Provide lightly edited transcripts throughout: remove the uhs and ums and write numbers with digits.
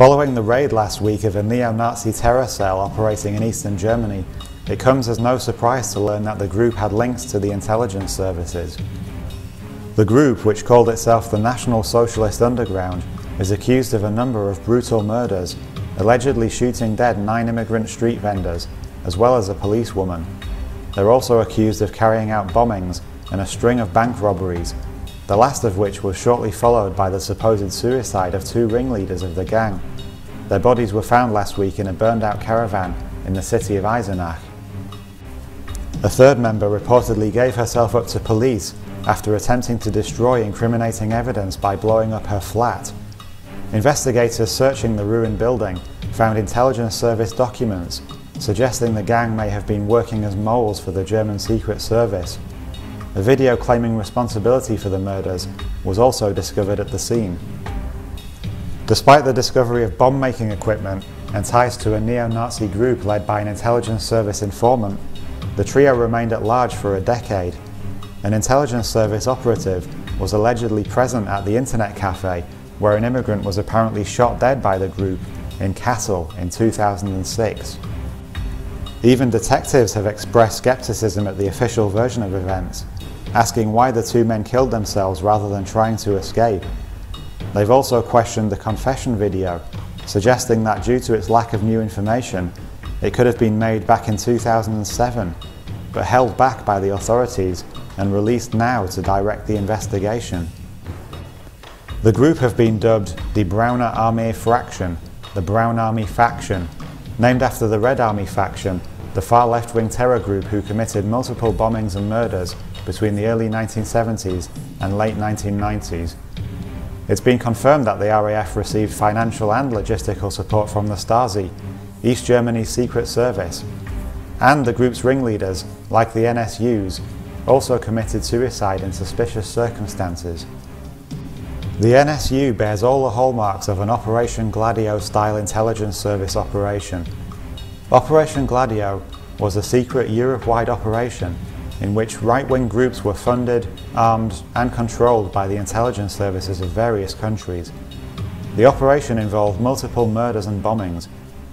Following the raid last week of a neo-Nazi terror cell operating in eastern Germany, it comes as no surprise to learn that the group had links to the intelligence services. The group, which called itself the National Socialist Underground, is accused of a number of brutal murders, allegedly shooting dead 9 immigrant street vendors, as well as a policewoman. They're also accused of carrying out bombings and a string of bank robberies, the last of which was shortly followed by the supposed suicide of 2 ringleaders of the gang. Their bodies were found last week in a burned-out caravan in the city of Eisenach. A third member reportedly gave herself up to police after attempting to destroy incriminating evidence by blowing up her flat. Investigators searching the ruined building found intelligence service documents suggesting the gang may have been working as moles for the German Secret Service. A video claiming responsibility for the murders was also discovered at the scene. Despite the discovery of bomb-making equipment and ties to a neo-Nazi group led by an intelligence service informant, the trio remained at large for a decade. An intelligence service operative was allegedly present at the internet cafe where an immigrant was apparently shot dead by the group in Kassel in 2006. Even detectives have expressed skepticism at the official version of events, asking why the 2 men killed themselves rather than trying to escape. They've also questioned the confession video, suggesting that due to its lack of new information, it could have been made back in 2007, but held back by the authorities and released now to direct the investigation. The group have been dubbed the Braune Armee Fraction, the Brown Army Faction, named after the Red Army faction, the far left-wing terror group who committed multiple bombings and murders between the early 1970s and late 1990s. It's been confirmed that the RAF received financial and logistical support from the Stasi, East Germany's secret service, and the group's ringleaders, like the NSUs, also committed suicide in suspicious circumstances. The NSU bears all the hallmarks of an Operation Gladio-style intelligence service operation. Operation Gladio was a secret Europe-wide operation in which right-wing groups were funded, armed, and controlled by the intelligence services of various countries. The operation involved multiple murders and bombings,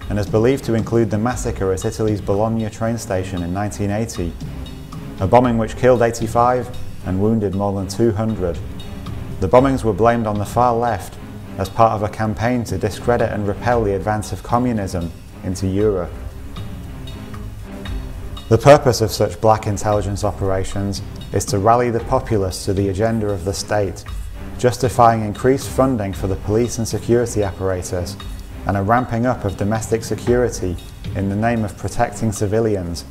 and is believed to include the massacre at Italy's Bologna train station in 1980, a bombing which killed 85 and wounded more than 200. The bombings were blamed on the far left as part of a campaign to discredit and repel the advance of communism into Europe. The purpose of such black intelligence operations is to rally the populace to the agenda of the state, justifying increased funding for the police and security apparatus and a ramping up of domestic security in the name of protecting civilians,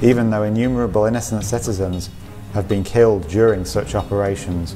even though innumerable innocent citizens have been killed during such operations.